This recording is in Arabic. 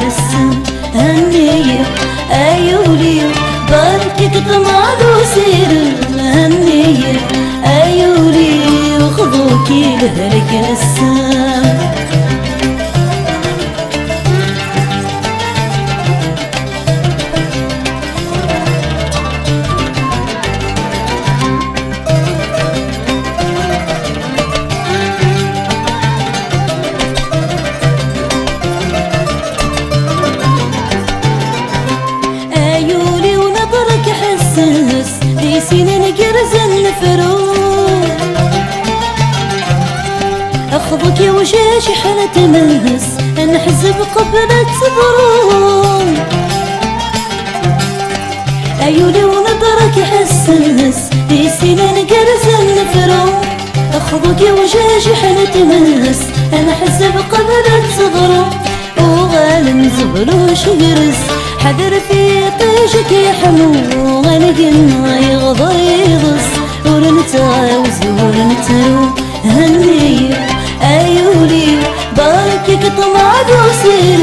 السن هنية أيولي باركك طمعد وسير هنية أيولي وخذوكي لهلك السن. في سنين قرز النفروت أخذك يا وشاشي حالة تمهس نحزب قبلة ظروف أيولي ونظرك حسس في سنين قرز النفروت أخذك يا وشاشي حالة تمهس نحزب قبلة ظروف وغالم زبلوش وقرز حذر في طيشك يا حمو غنقنا يغضر يغص ورنتاوز ورنترو هنية أيولي باركك طمعد وسير